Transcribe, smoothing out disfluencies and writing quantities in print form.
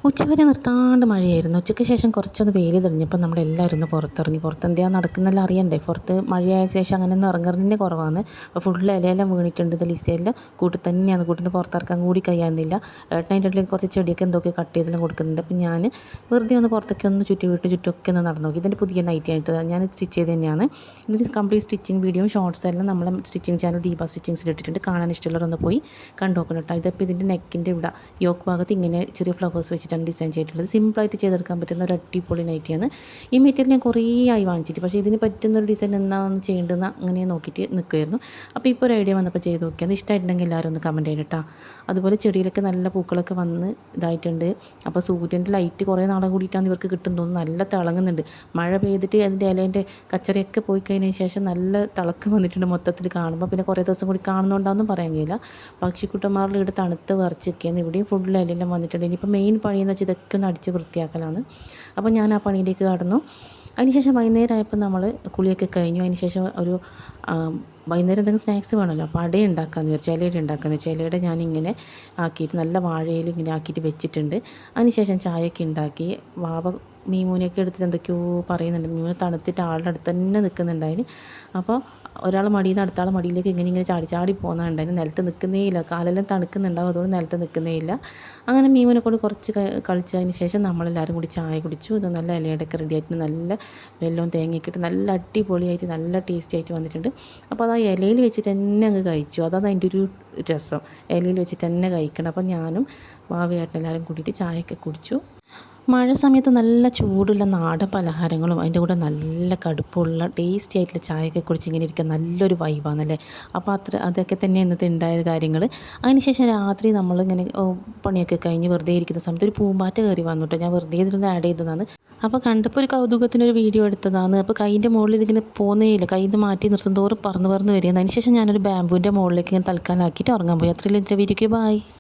ഉച്ചവരെ നിർത്താണ്ട് മഴയായിരുന്നു. ഉച്ചയ്ക്ക് ശേഷം കുറച്ചൊന്ന് വെയിൽ തെളിഞ്ഞപ്പോൾ നമ്മളെല്ലാവരും ഒന്ന് പുറത്തിറങ്ങി. പുറത്തെന്താ നടക്കുന്നെല്ലാം അറിയണ്ടേ. പുറത്ത് മഴയായ ശേഷം അങ്ങനെയൊന്നും ഇറങ്ങുന്നതിൻ്റെ കുറവാണ്. ഫുള്ള് ഇലയെല്ലാം വീണിട്ടുണ്ട്. ഇത് ലിസയെല്ലാം കൂട്ടിൽ തന്നെയാണ്. കൂട്ടിൽ നിന്ന് പുറത്തിറക്കാൻ കൂടി കഴിയാനില്ല. ഏട്ടനതിൻ്റെ ഇടയിൽ കുറച്ച് ചെടിയൊക്കെ എന്തൊക്കെ കട്ട് ചെയ്തെല്ലാം കൊടുക്കുന്നുണ്ട്. അപ്പം ഞാൻ വെറുതെ ഒന്ന് പുറത്തൊക്കെ ഒന്ന് ചുറ്റുമൊക്കെ ഒന്ന് നടന്നു നോക്കി. ഇതിൻ്റെ പുതിയ നൈറ്റി ആയിട്ട് ഞാൻ സ്റ്റിച്ച് ചെയ്ത് തന്നെയാണ്. ഇതിൻ്റെ കംപ്ലീറ്റ് സ്റ്റിച്ചിങ് വീഡിയോയും ഷോർട്സ് എല്ലാം നമ്മളെ സ്റ്റിച്ചിങ് ചാനൽ ദീപ സ്റ്റിച്ചിങ്സിൽ ഇട്ടിട്ടുണ്ട്. കാണാൻ ഇഷ്ടമുള്ളവരൊന്ന് പോയി കണ്ടു നോക്കണം കേട്ടോ. ഇതിപ്പോൾ ഇതിൻ്റെ നെക്കിൻ്റെ ഇവിടെ യോക്ക് ഭാഗത്ത് ഇങ്ങനെ ചെറിയ ഫ്ലവേഴ്സ് വെച്ചിട്ടാണ് ഡിസൈൻ ചെയ്തിട്ടുള്ളത്. സിമ്പിളായിട്ട് ചെയ്തെടുക്കാൻ പറ്റുന്ന ഒരു അടിപൊളി നൈറ്റിയാണ്. ഈ മെറ്റീരിയൽ ഞാൻ കുറേ ആയി വാങ്ങിച്ചിട്ട്, പക്ഷേ ഇതിന് പറ്റുന്നൊരു ഡിസൈൻ എന്താണെന്ന് ചെയ്യേണ്ടതെന്ന് അങ്ങനെ നോക്കിയിട്ട് നിൽക്കുമായിരുന്നു. അപ്പോൾ ഇപ്പോൾ ഒരു ഐഡിയ വന്നപ്പോൾ ചെയ്ത് നോക്കിയത്. ഇഷ്ടമായിട്ടുണ്ടെങ്കിൽ എല്ലാവരും ഒന്ന് കമൻറ്റ് ചെയ്യണം കേട്ടോ. അതുപോലെ ചെടിയിലൊക്കെ നല്ല പൂക്കളൊക്കെ വന്ന് ഇതായിട്ടുണ്ട്. അപ്പോൾ സൂര്യൻ്റെ ലൈറ്റ് കുറേ നാളെ കൂടിയിട്ടാണ് ഇവർക്ക് കിട്ടുന്നു തോന്നുന്നു. നല്ല തിളങ്ങുന്നുണ്ട്. മഴ പെയ്തിട്ട് അതിൻ്റെ ഇലേൻ്റെ കച്ചറയൊക്കെ പോയി കഴിഞ്ഞതിന് ശേഷം നല്ല തിളക്കം വന്നിട്ടുണ്ട് മൊത്തത്തിൽ കാണുമ്പോൾ. പിന്നെ കുറേ ദിവസം കൂടി കാണുന്നുണ്ടാകുമെന്നും പറയാൻ കഴിയില്ല. പക്ഷിക്കുട്ടന്മാരുടെ ഇവിടെ തണുത്ത് വിറച്ചൊക്കെയാണ്. ഇവിടെയും ഫുൾ ഇലെല്ലാം വന്നിട്ടുണ്ട്. ഇനിയിപ്പോൾ മെയിൻ പണിയെന്ന് വെച്ചാൽ ഇതൊക്കെ ഒന്ന് അടിച്ച് വൃത്തിയാക്കലാണ്. അപ്പോൾ ഞാൻ ആ പണിയിലേക്ക് കടന്നു. അതിനുശേഷം വൈകുന്നേരം ആയപ്പോൾ നമ്മൾ കുളിയൊക്കെ കഴിഞ്ഞു. അതിനുശേഷം ഒരു വൈകുന്നേരം എന്തെങ്കിലും സ്നാക്സ് വേണമല്ലോ. അപ്പോൾ അട ഉണ്ടാക്കാമെന്ന് വിചാരിച്ചു. ഇലയുടെ ഉണ്ടാക്കാമെന്ന് വെച്ചാൽ ഇലയുടെ ഞാനിങ്ങനെ ആക്കിയിട്ട് നല്ല വാഴയിൽ ഇങ്ങനെ ആക്കിയിട്ട് വെച്ചിട്ടുണ്ട്. അതിനുശേഷം ചായയൊക്കെ ഉണ്ടാക്കി. വാവ മീമൂനെയൊക്കെ എടുത്തിട്ട് എന്തൊക്കെയോ പറയുന്നുണ്ട്. മീമൂന് തണുത്തിട്ട് ആളുടെ അടുത്ത് തന്നെ നിൽക്കുന്നുണ്ടായിന്. അപ്പോൾ ഒരാൾ മടിയിൽ നിന്ന് അടുത്ത ആൾ മടിയിലേക്ക് ഇങ്ങനെ ചാടി പോകുന്നുണ്ടായിരുന്നു. നിലത്ത് നിൽക്കുന്നേ ഇല്ല. കാലെല്ലാം തണുക്കുന്നുണ്ടാവും, അതുകൊണ്ട് നിലത്ത് നിൽക്കുന്നേ ഇല്ല. അങ്ങനെ മീമൂനെ കൊണ്ട് കുറച്ച് കളിച്ചതിന് ശേഷം നമ്മളെല്ലാവരും കൂടി ചായ കുടിച്ചു. ഇത് നല്ല ഇലയുടെയൊക്കെ റെഡി ആയിട്ട് നല്ല വെല്ലവും തേങ്ങയൊക്കെ ഇട്ട് നല്ല അടിപൊളിയായിട്ട് നല്ല ടേസ്റ്റി ആയിട്ട് വന്നിട്ടുണ്ട്. അപ്പോൾ അത് ആ ഇലയിൽ വെച്ചിട്ട് തന്നെ അങ്ങ് കഴിച്ചു. അതാണ് അതിൻ്റെ ഒരു രസം, ഇലയിൽ വെച്ചിട്ട് തന്നെ കഴിക്കണം. അപ്പോൾ ഞാനും വാവയായിട്ട് എല്ലാവരും കൂടിയിട്ട് ചായയൊക്കെ കുടിച്ചു. മഴ സമയത്ത് നല്ല ചൂടുള്ള നാടൻ പലഹാരങ്ങളും അതിൻ്റെ കൂടെ നല്ല കടുപ്പുള്ള ടേസ്റ്റി ആയിട്ടുള്ള ചായയൊക്കെ കുടിച്ച് ഇങ്ങനെ ഇരിക്കാൻ നല്ലൊരു വൈബാണല്ലേ. അപ്പോൾ അതൊക്കെ തന്നെ ഇന്നത്തെ ഉണ്ടായ കാര്യങ്ങൾ. അതിനുശേഷം രാത്രി നമ്മളിങ്ങനെ പണിയൊക്കെ കഴിഞ്ഞ് വെറുതെ ഇരിക്കുന്ന സമയത്ത് ഒരു പൂമ്പാറ്റ കയറി വന്നിട്ട് ഞാൻ വെറുതെ ഇതിലൊന്ന് ആഡ് ചെയ്തതാണ്. അപ്പോൾ കണ്ടപ്പോൾ ഒരു കൗതുകത്തിനൊരു വീഡിയോ എടുത്തതാണ്. അപ്പോൾ കൈൻ്റെ മുകളിൽ ഇതിങ്ങനെ പോകുന്നേയില്ല. കൈ ഇത് മാറ്റി നിർത്തും തോറും പറന്ന് വരികയാണ്. അതിനുശേഷം ഞാനൊരു ബാമ്പുവിൻ്റെ മുകളിലേക്ക് ഇങ്ങനെ തൽക്കാലാക്കിയിട്ട് ഉറങ്ങാൻ പോയി. അത്രയും എൻ്റെ വീഡിയോക്ക് ബായ്.